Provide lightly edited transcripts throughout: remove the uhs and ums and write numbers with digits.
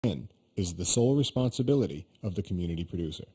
in is the sole responsibility of the community producer.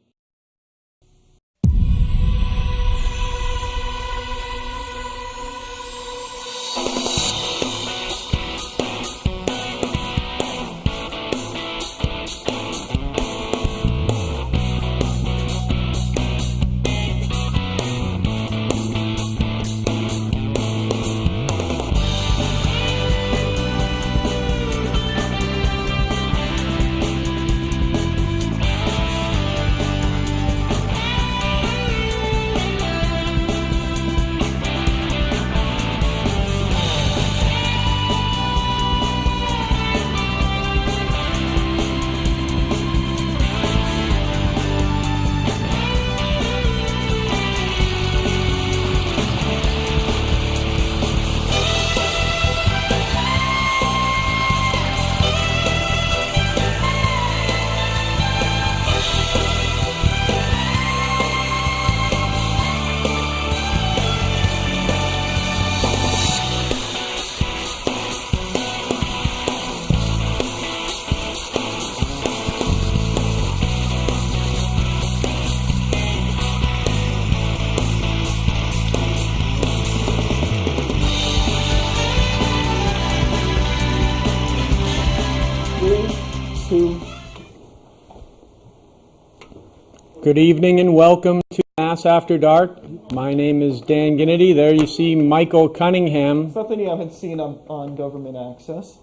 Good evening and welcome to Mass After Dark. My name is Dan Ginnity. There you see Michael Cunningham. Something you haven't seen on Government Access.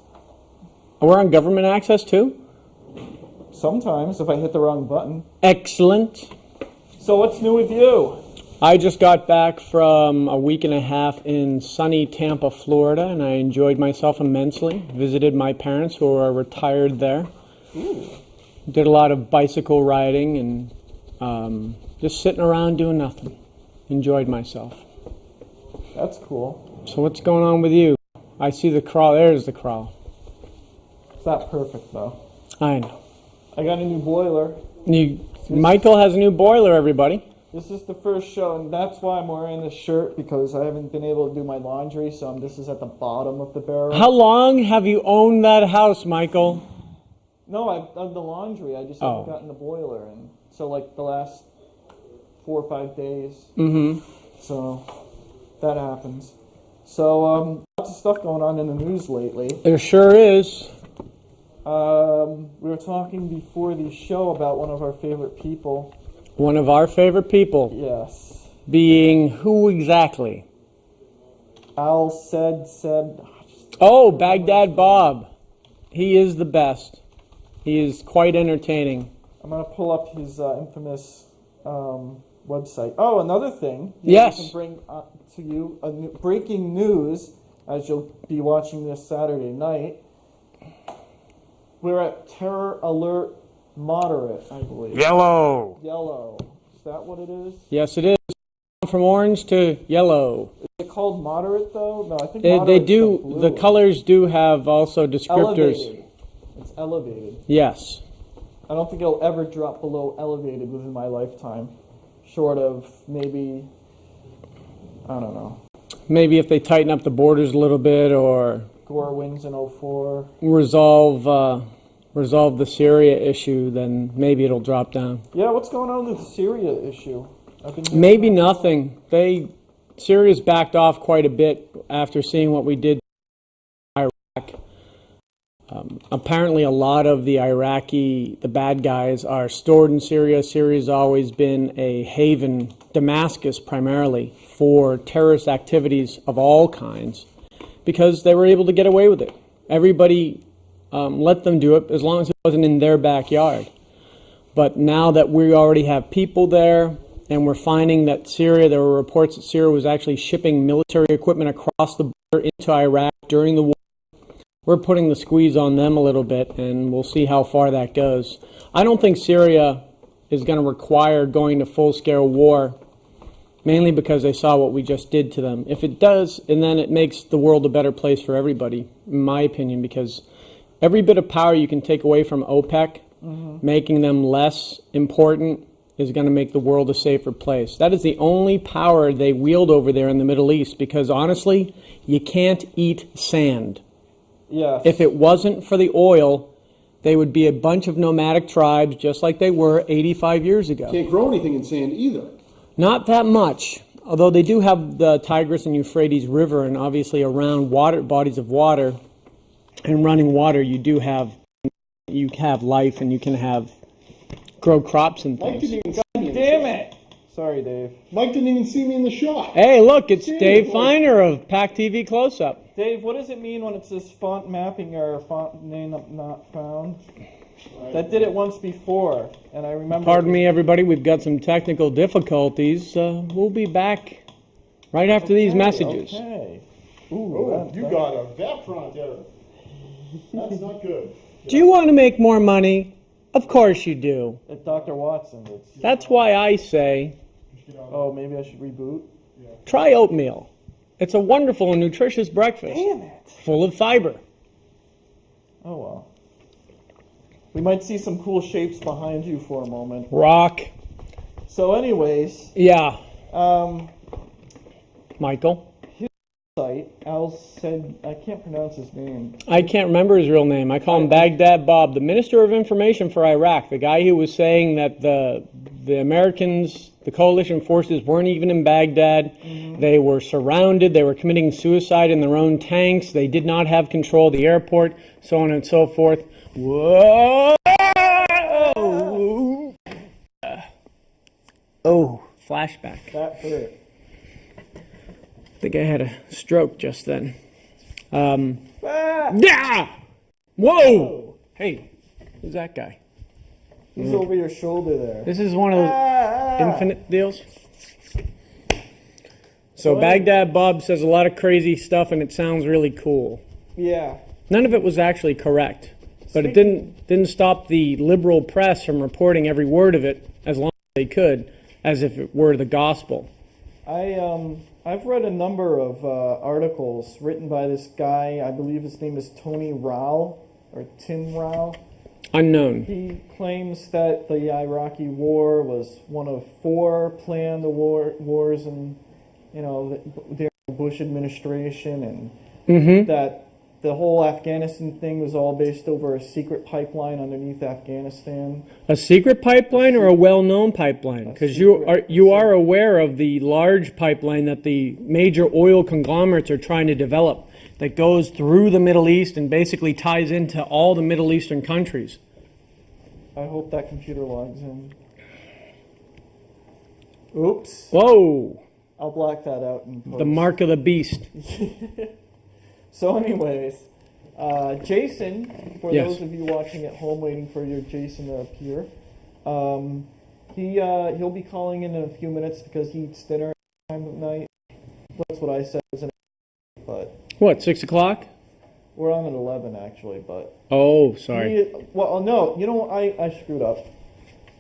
Oh, we're on Government Access too? Sometimes, if I hit the wrong button. Excellent. So what's new with you? I just got back from a week and a half in sunny Tampa, Florida, and I enjoyed myself immensely. Visited my parents who are retired there. Ooh. Did a lot of bicycle riding and just sitting around doing nothing. Enjoyed myself. That's cool. So what's going on with you? I see the crawl. There's the crawl. It's not perfect, though. I know. I got a new boiler. Michael has a new boiler, everybody. This is the first show, and that's why I'm wearing this shirt, because I haven't been able to do my laundry, so this is at the bottom of the barrel. How long have you owned that house, Michael? No, I've done the laundry. I just haven't gotten the boiler, and so like the last 4 or 5 days. Mm-hmm. So that happens. So lots of stuff going on in the news lately. There sure is. We were talking before the show about one of our favorite people. One of our favorite people. Yes. Being who exactly? Seb. Oh, Baghdad Bob. He is the best. He is quite entertaining. I'm going to pull up his infamous website. Oh, another thing. Yes. I can bring to you breaking news, as you'll be watching this Saturday night. We're at Terror Alert Moderate, I believe. Yellow. Yellow. Is that what it is? Yes, it is. From orange to yellow. Is it called moderate, though? No, I think They do. blue. The colors do have also descriptors. Elevated. It's elevated. Yes. I don't think it'll ever drop below elevated within my lifetime. Short of maybe, I don't know. Maybe if they tighten up the borders a little bit or Gore wins in 04. resolve the Syria issue, then maybe it'll drop down. Yeah, what's going on with the Syria issue? Maybe nothing. Syria's backed off quite a bit after seeing what we did in Iraq. Apparently a lot of the bad guys are stored in Syria. Syria's always been a haven, Damascus primarily, for terrorist activities of all kinds because they were able to get away with it. Everybody let them do it as long as it wasn't in their backyard. But now that we already have people there and we're finding that there were reports that Syria was actually shipping military equipment across the border into Iraq during the war, we're putting the squeeze on them a little bit, and we'll see how far that goes. I don't think Syria is going to require going to full-scale war, mainly because they saw what we just did to them. If it does, and then it makes the world a better place for everybody, in my opinion, because every bit of power you can take away from OPEC, making them less important, is going to make the world a safer place. That is the only power they wield over there in the Middle East, because honestly, you can't eat sand. Yes. If it wasn't for the oil, They would be a bunch of nomadic tribes, just like they were 85 years ago. Can't grow anything in sand either. Not that much, although they do have the Tigris and Euphrates River, and obviously around water, bodies of water and running water, you have life, and you can grow crops and Mike things. didn't even see me in the Damn shot. it! Sorry, Dave. Mike didn't even see me in the shot. Hey, look, it's Dave boy. Feiner of Pack TV Close-Up. Dave, what does it mean when it says font mapping or font name not found? That did it once before, and I remember. Pardon me, everybody, we've got some technical difficulties. We'll be back right after these messages. Okay. Oh, Ooh, you got a that front error. That's not good. Do you want to make more money? Of course you do. Dr. Watson. That's why I say, Oh, maybe I should reboot. try oatmeal. It's a wonderful and nutritious breakfast, Damn it! full of fiber. Oh well. We might see some cool shapes behind you for a moment. Rock. So, anyways, Yeah, um, Michael. site. Al said I can't pronounce his name. I can't remember his real name. I call him Baghdad Bob, the Minister of Information for Iraq, the guy who was saying that the Americans, the coalition forces, weren't even in Baghdad. They were surrounded. They were committing suicide in their own tanks. They did not have control of the airport, so on and so forth. Whoa! Oh, flashback. That hurt. I think I had a stroke just then. Ah! Yeah! Whoa! Hey, who's that guy? He's over your shoulder there. This is one of those Ah! infinite deals. So Baghdad Bob says a lot of crazy stuff, and it sounds really cool. Yeah. None of it was actually correct, but it didn't stop the liberal press from reporting every word of it as long as they could, as if it were the gospel. I've read a number of articles written by this guy. I believe his name is Tony Rao or Tim Rao. Unknown. He claims that the Iraqi war was one of 4 planned wars in, the Bush administration, and that the whole Afghanistan thing was all based over a secret pipeline underneath Afghanistan. A secret pipeline or a well-known pipeline? Because you are aware of the large pipeline that the major oil conglomerates are trying to develop that goes through the Middle East and basically ties into all the Middle Eastern countries. I hope that computer logs in. Oops. Whoa! I'll block that out in post. The mark of the beast. So anyways, Jason, for Yes. those of you watching at home waiting for your Jason to appear, he'll be calling in a few minutes because he eats dinner at time of night. That's what I said, isn't it? But What, 6 o'clock? we're on at 11 actually, but... Oh, sorry. No, you know what, I screwed up.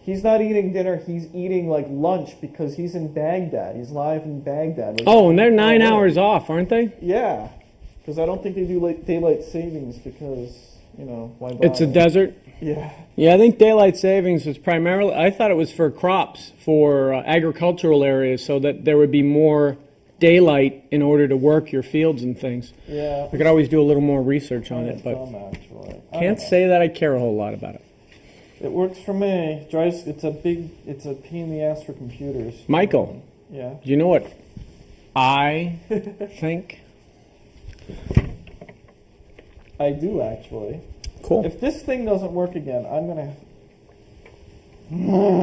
He's not eating dinner, he's eating like lunch because he's in Baghdad. He's live in Baghdad. Oh, and they're 9 hours off, aren't they? Yeah, because I don't think they do daylight savings because, why bother? It's a desert. Yeah. Yeah, I think daylight savings was primarily, I thought it was for crops, for agricultural areas, so that there would be more daylight in order to work your fields and things. Yeah. I could always do a little more research on It's it, but dumb, actually. I can't don't know. say that I care a whole lot about it. It works for me. It's a pain in the ass for computers. Michael, Yeah. do you know what I think? I do actually. Cool. If this thing doesn't work again, I'm gonna.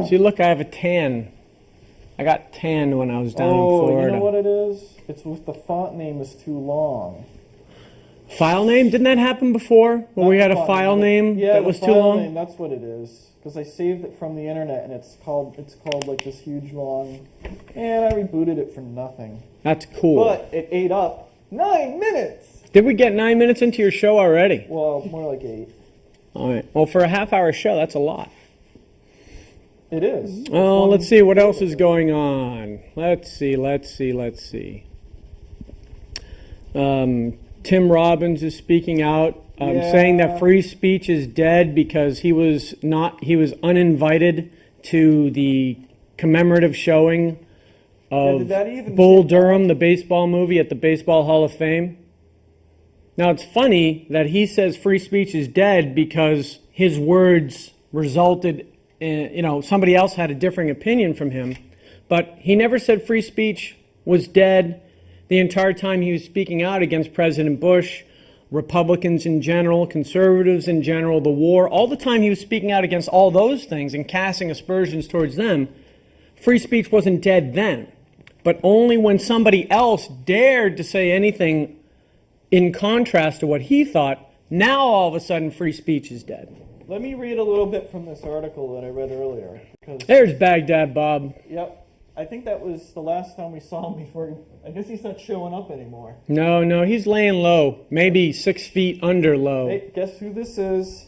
See, look, I have a tan. I got tanned when I was down in Oh, Florida. you know what it is? It's with the font name is too long. File name? Didn't that happen before? When we had a Not file name Yeah, that the was too file long? name, that's what it is. Because I saved it from the internet, and it's called like this huge long. And I rebooted it for nothing. That's cool. But it ate up 9 minutes. Did we get 9 minutes into your show already? Well, more like 8. All right. Well, for a half-hour show, that's a lot. It is. Oh, let's see what else is going on. Let's see. Tim Robbins is speaking out, saying that free speech is dead because he was uninvited to the commemorative showing of did that even Bull get Durham, the baseball movie at the Baseball Hall of Fame. Now, it's funny that he says free speech is dead because his words resulted in, somebody else had a differing opinion from him, but he never said free speech was dead the entire time he was speaking out against President Bush, Republicans in general, conservatives in general, the war. All the time he was speaking out against all those things and casting aspersions towards them. Free speech wasn't dead then, but only when somebody else dared to say anything in contrast to what he thought, now all of a sudden free speech is dead. Let me read a little bit from this article that I read earlier. Because, There's Baghdad Bob. yep, I think that was the last time we saw him before. I guess he's not showing up anymore. No, he's laying low, maybe 6 feet under low. Hey, guess who this is?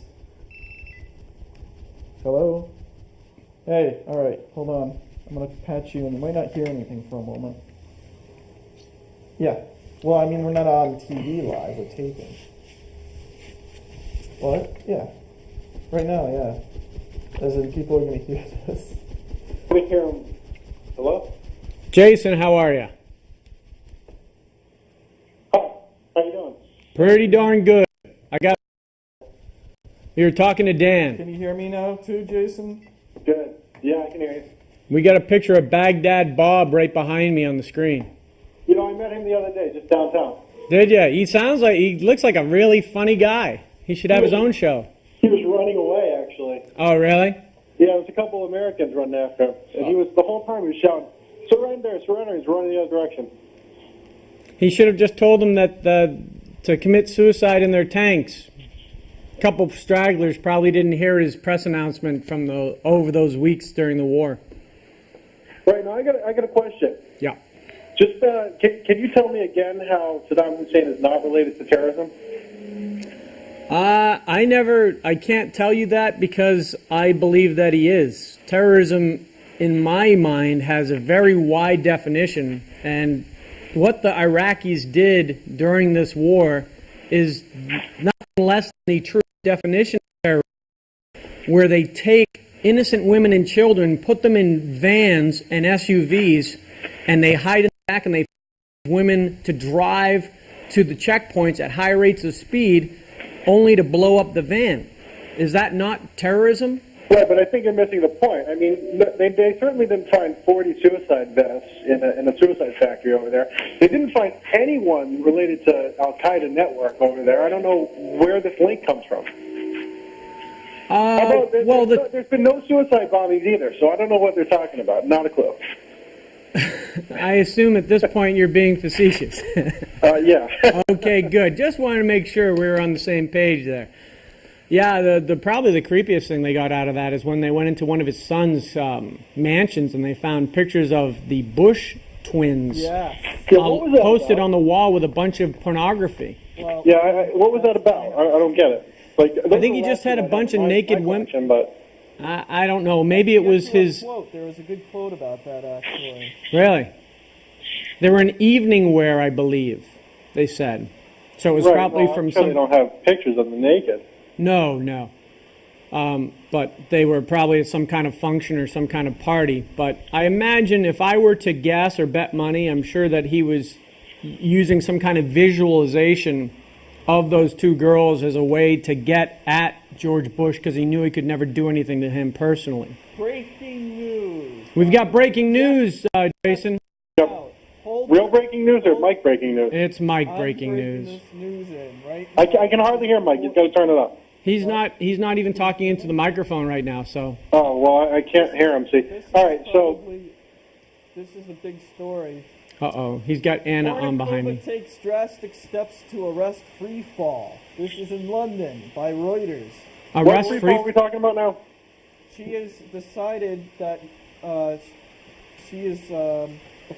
Hello? Hey, all right, hold on. I'm going to patch you, and you might not hear anything for a moment. Yeah. Well, I mean, we're not on TV live. We're taping. What? Yeah. Right now, yeah. As in, people are going to hear this. We hear him. Hello? Jason, how are you? Hi. How you doing? Pretty darn good. You're talking to Dan. Can you hear me now, too, Jason? Good. Yeah, I can hear you. We got a picture of Baghdad Bob right behind me on the screen. You know, I met him the other day, just downtown. Did ya? He looks like a really funny guy. He should have his own show. He was running away, actually. Oh, really? Yeah, there was a couple of Americans running after him. And he was, the whole time he was shouting, surrender, surrender. He's running the other direction. He should have just told them that to commit suicide in their tanks. A couple of stragglers probably didn't hear his press announcement from over those weeks during the war. Right, now I got a question. Yeah. Just, can you tell me again how Saddam Hussein is not related to terrorism? I can't tell you that because I believe that he is. Terrorism, in my mind, has a very wide definition, and what the Iraqis did during this war is nothing less than the true definition of terrorism, where they take innocent women and children, put them in vans and SUVs, and they hide in the back and they force women to drive to the checkpoints at high rates of speed only to blow up the van. Is that not terrorism? Right, but I think you're missing the point. I mean, they certainly didn't find 40 suicide vests in a suicide factory over there. They didn't find anyone related to Al-Qaeda network over there. I don't know where this link comes from. There's been no suicide bombings either, so I don't know what they're talking about. Not a clue. I assume at this point you're being facetious. Yeah. Okay, good. Just wanted to make sure we were on the same page there. Yeah, probably the creepiest thing they got out of that is when they went into one of his son's mansions and they found pictures of the Bush twins Yeah. What was that posted about? on the wall with a bunch of pornography. Well, Yeah, what was that about? I don't get it. Like, I think he just had a bunch of naked women. But I don't know. Maybe it was his... Quote. There was a good quote about that, actually. Really? They were in evening wear, I believe, they said. So it was probably from I'm sure they don't have pictures of them naked. No. But they were probably at some kind of function or some kind of party. But I imagine if I were to guess or bet money, I'm sure that he was using some kind of visualization of those two girls as a way to get at George Bush because he knew he could never do anything to him personally. Breaking news. We've got breaking news, Jason. Out. Hold Real breaking news or Mike breaking news? It's Mike I'm breaking news. this news in right I can hardly hear Mike. You've got to turn it up. He's not even talking into the microphone right now, so. Oh, well, I can't hear him, see. This is All right, so, probably- this is a big story. Uh-oh, he's got Anna on behind me. takes drastic steps to arrest free fall. This is in London by Reuters. what Arrest free free. fall are we talking about now? She has decided that she is the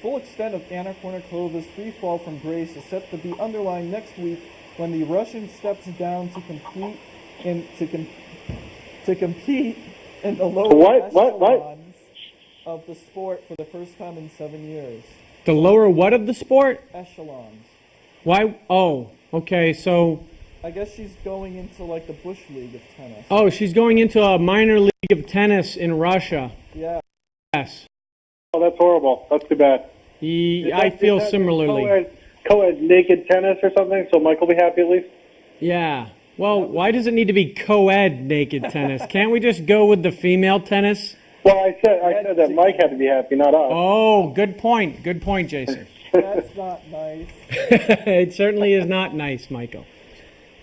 full extent of Anna Kournikova's free fall from grace is set to be underlined next week when the Russian steps down to compete in the lower echelons of the sport for the first time in 7 years. The lower what of the sport? Echelons. Why? Oh, okay, so. I guess she's going into like the Bush League of tennis. Oh, she's going into a minor league of tennis in Russia. Yeah. Yes. Oh, that's horrible. That's too bad. I feel similarly. Co-ed naked tennis or something, so Mike will be happy at least? Yeah. Well, why does it need to be co-ed naked tennis? Can't we just go with the female tennis? Well, I said that Mike had to be happy, not us. Oh, good point. Good point, Jason. That's not nice. It certainly is not nice, Michael.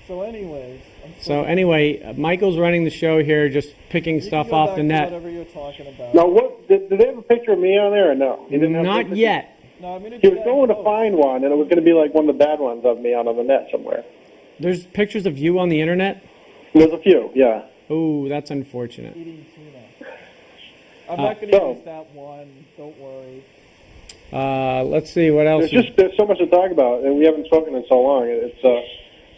So anyways, So anyway, Michael's running the show here, just picking stuff off the net. Whatever you're talking about. Now, what did they have a picture of me on there or no? He didn't have a Not picture? yet. No, I'm gonna He do was that going to post. find one, and it was going to be like one of the bad ones of me out on the net somewhere. There's pictures of you on the internet. There's a few, yeah. Oh, that's unfortunate. Eating tuna. I'm not gonna so- use that one. Don't worry. Let's see what else. There's so much to talk about, and we haven't spoken in so long. It's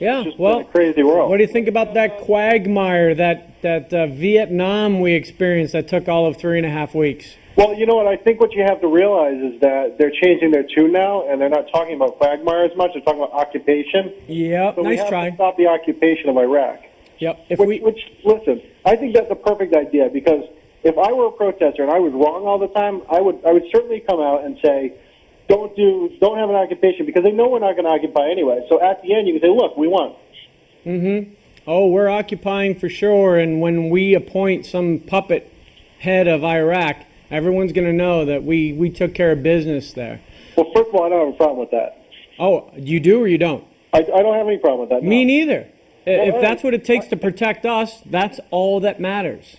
Yeah, just well, been a crazy world. what do you think about that quagmire, that Vietnam we experienced that took all of 3.5 weeks? Well, you know what? I think what you have to realize is that they're changing their tune now, and they're not talking about quagmire as much. They're talking about occupation. Yep, So we nice have try. to stop the occupation of Iraq. Yep, Which, listen, I think that's a perfect idea because if I were a protester and I was wrong all the time, I would certainly come out and say, don't have an occupation because they know we're not going to occupy anyway. So at the end, you can say, look, we won. oh, we're occupying for sure, and when we appoint some puppet head of Iraq, everyone's going to know that we took care of business there. Well, first of all, I don't have a problem with that. Oh, you do or you don't? I don't have any problem with that. No. Me neither. If all that's right. what it takes to protect us, that's all that matters.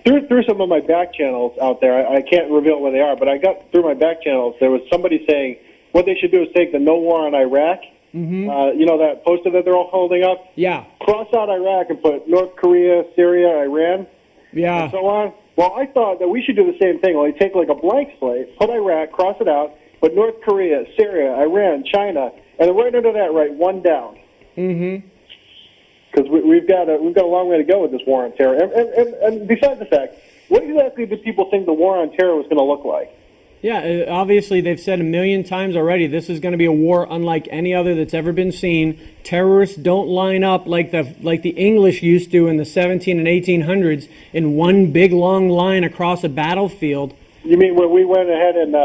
Through some of my back channels out there, I can't reveal where they are, but I got through my back channels. There was somebody saying what they should do is take the No War on Iraq. You know that poster that they're all holding up. Yeah, Cross out Iraq and put North Korea, Syria, Iran, yeah. and so on. Well, I thought that we should do the same thing. Only take like a blank slate, put Iraq, cross it out, put North Korea, Syria, Iran, China, and then right under that, write one down. Because we've got a long way to go with this war on terror. And besides the fact, what exactly did people think the war on terror was going to look like? Yeah, obviously they've said a million times already, this is going to be a war unlike any other that's ever been seen. Terrorists don't line up like the English used to in the 17 and 1800s in one big long line across a battlefield. You mean when we went ahead and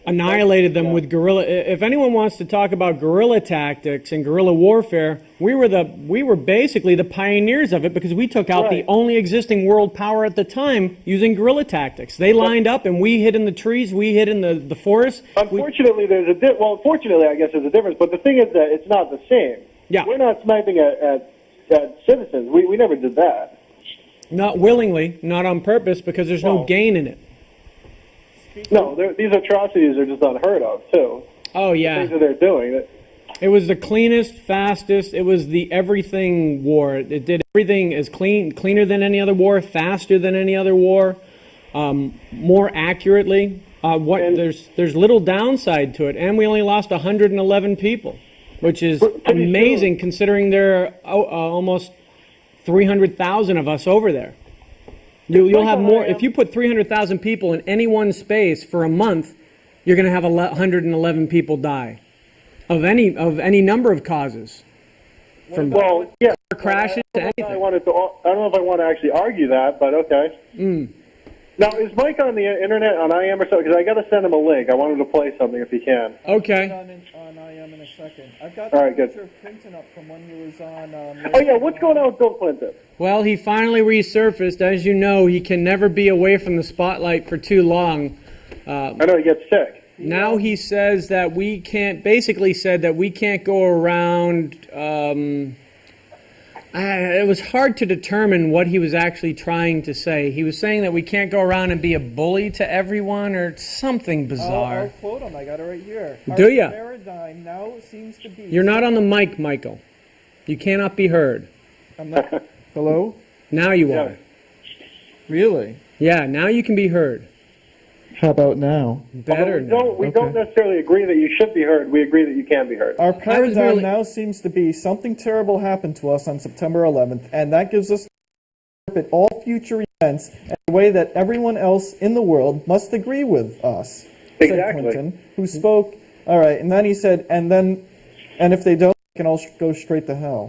Annihilated them with guerrilla. If anyone wants to talk about guerrilla tactics and guerrilla warfare, we were basically the pioneers of it because we took out the Right. only existing world power at the time using guerrilla tactics. They lined up and we hid in the trees, we hid in the forest. Unfortunately, fortunately, I guess there's a difference. But the thing is that it's not the same. Yeah. We're not sniping at citizens. We never did that. Not willingly, not on purpose, because there's no Well- gain in it. No, these atrocities are just unheard of too. Oh Things yeah, that they're doing. it was the cleanest, fastest. It was the everything war. It did everything as cleaner than any other war, faster than any other war, more accurately. There's little downside to it, and we only lost 111 people, which is Pretty amazing considering there are almost 300,000 of us over there. You'll have more. If you put 300,000 people in any one space for a month, you're going to have 111 people die of any number of causes. From Well, yeah. crashes to I don't anything. know if I want to actually argue that, but okay. Now, is Mike on the internet on IM or something? Because I got to send him a link. I want him to play something if he can. Okay. On IM in a second. I've got All the right, good. picture of Clinton up from when he was on. Oh yeah, what's going on with Bill Clinton? Well, he finally resurfaced. As you know, he can never be away from the spotlight for too long. I know he gets sick. Now he says that we can't, basically said that we can't go around, it was hard to determine what he was actually trying to say. He was saying that we can't go around and be a bully to everyone or something I'll bizarre. quote him. I got it right here. Do Our ya? paradigm now seems to be. You're not on the mic, Michael. You cannot be heard. I'm not. Hello? Now you Yeah. are. Really? Yeah, now you can be heard. How about now? Better now. We don't necessarily agree that you should be heard. We agree that you can be heard. Our paradigm really- now seems to be something terrible happened to us on September 11th, and that gives us to interpret all future events in a way that everyone else in the world must agree with us. Said Exactly. Clinton, who spoke. All right, and then he said, and if they don't, they can all go straight to hell.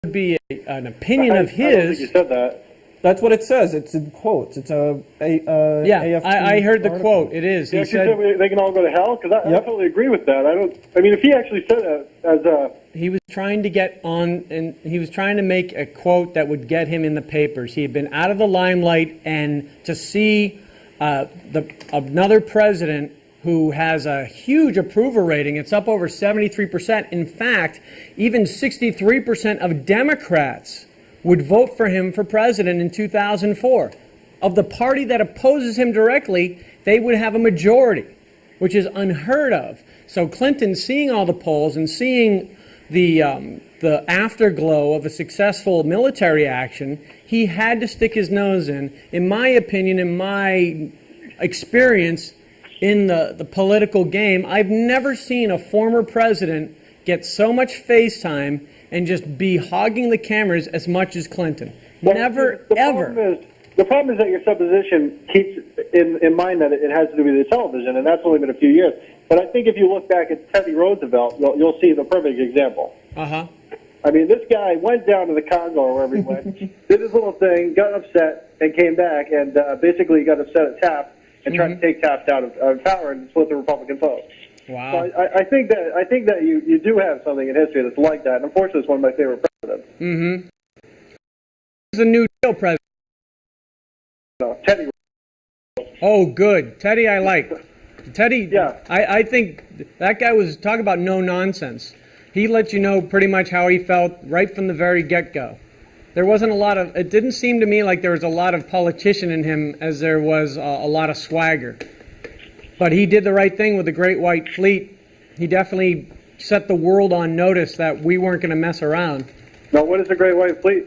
Would be an opinion of I don't think you his. said that. That's what it says. It's in quotes. It's a Yeah, AFP I heard the article. quote. It is. Yeah, He said they can all go to hell? Because I Yep. totally agree with that. I mean, if he actually said it as a... he was trying to get on, and he was trying to make a quote that would get him in the papers. He had been out of the limelight, and to see another president who has a huge approval rating, it's up over 73%. In fact, even 63% of Democrats would vote for him for president in 2004. Of the party that opposes him directly, they would have a majority, which is unheard of. So Clinton, seeing all the polls and seeing the afterglow of a successful military action, he had to stick his nose in. In my opinion, in my experience in the political game, I've never seen a former president get so much face time and just be hogging the cameras as much as Clinton. Well, Never, the ever. The problem is that your supposition keeps in mind that it has to do with the television, and that's only been a few years. But I think if you look back at Teddy Roosevelt, you'll see the perfect example. Uh-huh. I mean, this guy went down to the Congo or wherever he went, did his little thing, got upset, and came back, and basically got upset at Taft and tried to take Taft out of power and split the Republican vote. Wow. So I think that you do have something in history that's like that, and unfortunately, it's one of my favorite presidents. Mm-hmm. Who's the New Deal president? Teddy. Oh, good. Teddy, I like. Teddy, Yeah. I think that guy was talking about no nonsense. He let you know pretty much how he felt right from the very get-go. There wasn't a lot of, it didn't seem to me like there was a lot of politician in him as there was a lot of swagger. But he did the right thing with the Great White Fleet. He definitely set the world on notice that we weren't going to mess around. Now, what is the Great White Fleet?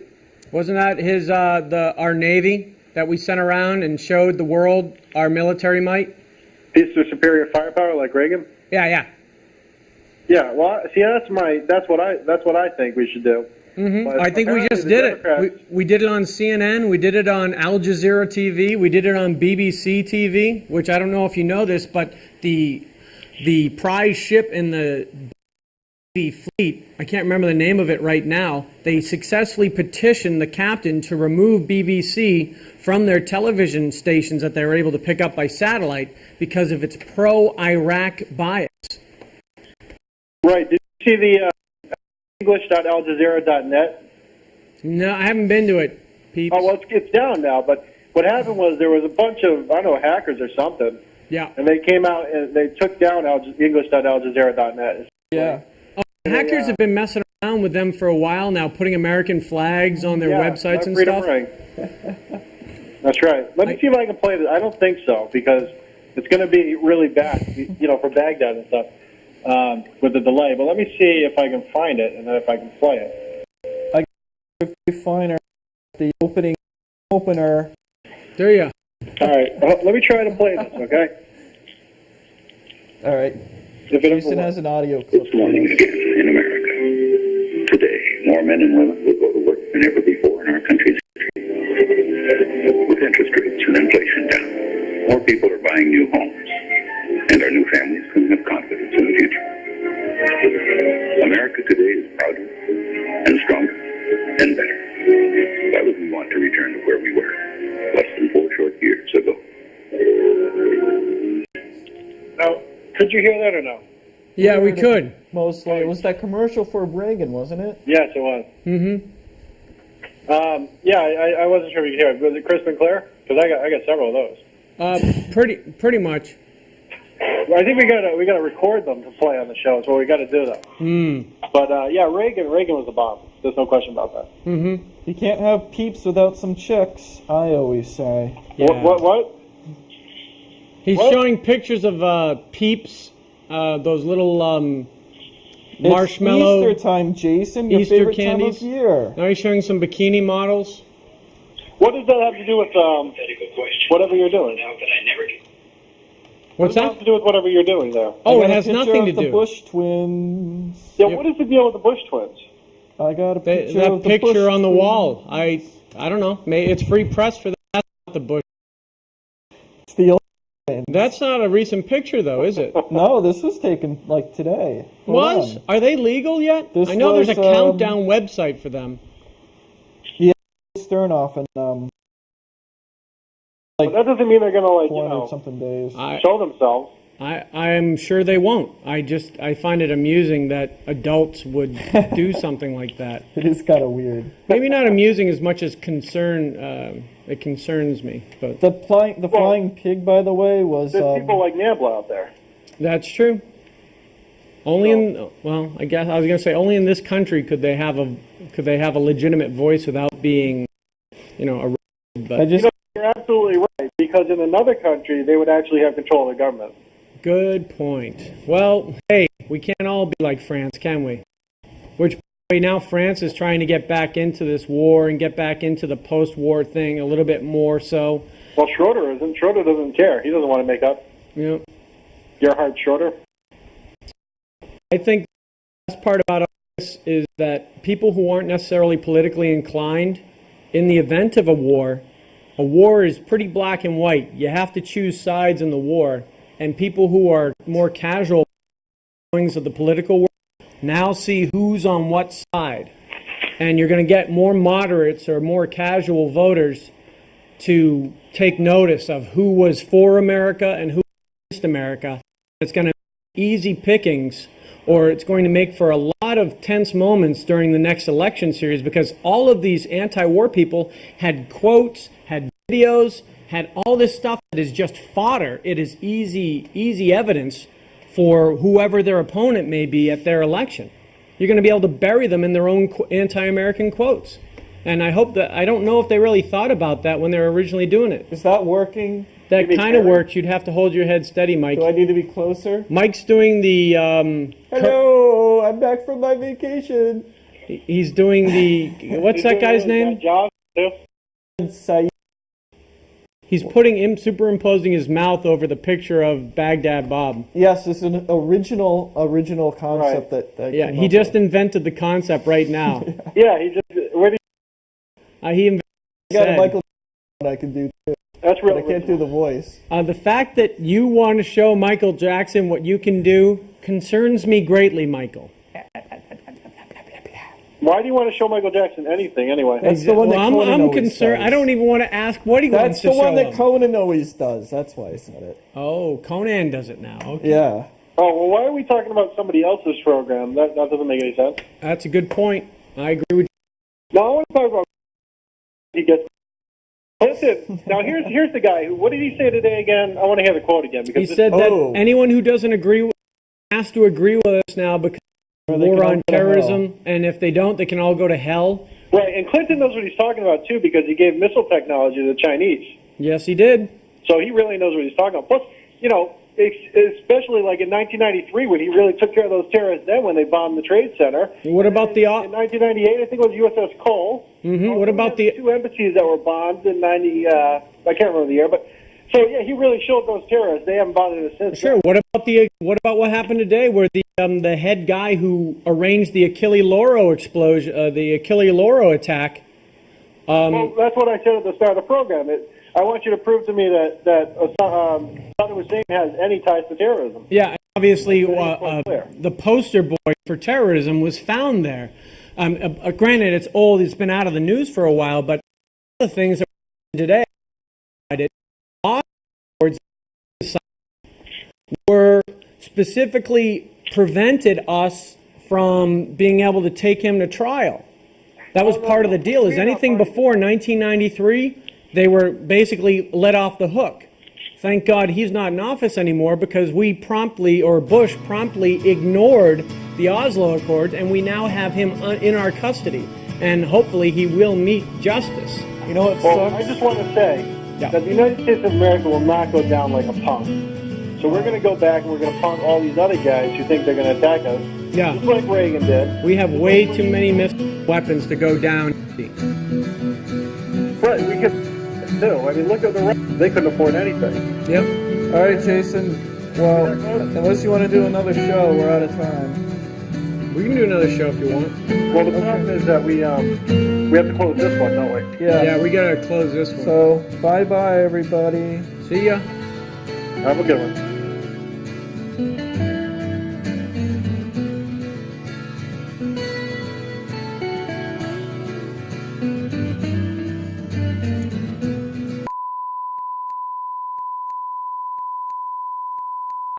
Wasn't that his our Navy that we sent around and showed the world our military might? Piece of superior firepower like Reagan? Yeah, yeah. Yeah, well, see, that's what I think we should do. Mm-hmm. I think we just did it. We did it on CNN. We did it on Al Jazeera TV. We did it on BBC TV, which I don't know if you know this, but the prize ship in the fleet, I can't remember the name of it right now, they successfully petitioned the captain to remove BBC from their television stations that they were able to pick up by satellite because of its pro-Iraq bias. Right. Did you see the English.aljazeera.net? No, I haven't been to it, peeps. Oh, well, it's down now, but what happened was there was a bunch of, I don't know, hackers or something, Yeah. and they came out and they took down English.aljazeera.net. Yeah. Hackers have been messing around with them for a while now, putting American flags on their websites and Freedom stuff. Ring. That's right. Let me see if I can play this. I don't think so, because it's going to be really bad, for Baghdad and stuff, with the delay. But let me see if I can find it, and then if I can play it. If we find the opener. There you go. All right. Let me try to play this, okay? All right. If it Jason has an audio clip. It's morning again in America. Today, more men and women will go to work than ever before in our country's history. With interest rates and inflation down, more people are buying new homes, and our new families can have confidence in the future. America today is prouder and stronger and better. Why would we want to return to where we were less than 4 short years ago? Now, could you hear that or no? Yeah, we could. Mostly. It was that commercial for Reagan, wasn't it? Yes, it was. Mm-hmm. Yeah, I wasn't sure if you could hear it. Was it Crisp and Clear? Because I got several of those. Pretty much. Well, I think we gotta record them to play on the show. Is what we got to do, though. But yeah, Reagan was the bomb. There's no question about that. Mm-hmm. You can't have peeps without some chicks, I always say. Yeah. What? He's What? showing pictures of peeps, those little marshmallow. It's Easter time, Jason. Your Easter favorite candies. time of year. Now he's showing some bikini models. What does that have to do with whatever you're doing? What's What does that have that? to do with whatever you're doing there? Oh, I it got a has picture nothing to of the do. Bush twins. Yeah, Yep. what is the deal with the Bush twins? I got a picture That of the picture Bush on the twins. wall. I don't know. It's free press for that. That's not the Bush. It's the old twins. That's not a recent picture, though, is it? No, this was taken like today. Hold Was? on. Are they legal yet? This I know there's a was, countdown website for them. Sternoff and But that doesn't mean they're going to, like, 400 something days. show themselves. I'm sure they won't. I find it amusing that adults would do something like that. It is kind of weird. Maybe not amusing as much as it concerns me, but The flying pig, by the way, was There's people like Nambla out there. that's true. I guess I was going to say only in this country could they have a legitimate voice without being, arrested. But I just You're absolutely right, because in another country, they would actually have control of the government. good point. Well, hey, we can't all be like France, can we? Which by the way, now France is trying to get back into this war and get back into the post-war thing a little bit more. So, Well, Schroeder isn't. Schroeder doesn't care. He doesn't want to make up. Gerhard Schroeder. I think the best part about all this is that people who aren't necessarily politically inclined, in the event of a war is pretty black and white. You have to choose sides in the war, and people who are more casual things of the political world now see who's on what side. And you're going to get more moderates or more casual voters to take notice of who was for America and who was against America. It's going to be easy pickings, or it's going to make for a lot of tense moments during the next election series, because all of these anti-war people had quotes, had videos, had all this stuff that is just fodder. It is easy evidence for whoever their opponent may be at their election. You're going to be able to bury them in their own anti-American quotes. And I don't know if they really thought about that when they were originally doing it. is that working? That kind of works. You'd have to hold your head steady, Mike. Do I need to be closer? Mike's doing the... Hello, I'm back from my vacation. he's doing the... What's that guy's name? Job. Saeed. He's superimposing his mouth over the picture of Baghdad Bob. Yes, it's an original concept that Yeah, came he up just with. invented the concept right now. Yeah, he just. Where do He invented I got a said, Michael I can do too, that's but real. I can't do the voice. the fact that you want to show Michael Jackson what you can do concerns me greatly, Michael. Why do you want to show Michael Jackson anything anyway? That's the one that Well, Conan I'm always concerned. does. I don't even want to ask what he wants That's to the show one that him. Conan always does. That's why I said it. Oh, Conan does it now. Okay. Yeah. Oh, well, why are we talking about somebody else's program? That doesn't make any sense. That's a good point. I agree with you. Now I want to talk about he gets. Listen, now here's the guy who. What did he say today again? I want to hear the quote again because He this- said Oh. that anyone who doesn't agree with has to agree with us now because Or of they war can all on go to terrorism, and if they don't, they can all go to hell. right, and Clinton knows what he's talking about too because he gave missile technology to the Chinese. Yes, he did. So he really knows what he's talking about. Plus, especially like in 1993 when he really took care of those terrorists then when they bombed the Trade Center. What about the... In 1998, I think it was USS Cole. What about the... two embassies that were bombed in 90? I can't remember the year, but so yeah, he really showed those terrorists. They haven't bothered us since. Sure. What about what happened today, where the head guy who arranged the Achille Lauro explosion, the Achille Lauro attack? Well, that's what I said at the start of the program. I want you to prove to me that Saddam Hussein has any ties to terrorism. Yeah, obviously, quite clear. the poster boy for terrorism was found there. Granted, it's old; it's been out of the news for a while. But the things that today were specifically prevented us from being able to take him to trial. That was part of the deal. Is anything before 1993, they were basically let off the hook. Thank God he's not in office anymore because Bush promptly ignored the Oslo Accord, and we now have him in our custody. And hopefully he will meet justice. You know what Well, sucks? I just want to say Yeah. that the United States of America will not go down like a punk. So we're going to go back and we're going to punk all these other guys who think they're going to attack us. Yeah. Just like Reagan did. We have way too many weapons to go down. Right, we could too. I mean, look at the Russians. They couldn't afford anything. Yep. All right, Jason. Well, unless you want to do another show, we're out of time. We can do another show if you want. Well, the problem is that we have to close this one, don't we? Yeah. Yeah, we gotta close this one. So, bye-bye, everybody. See ya. Have a good one.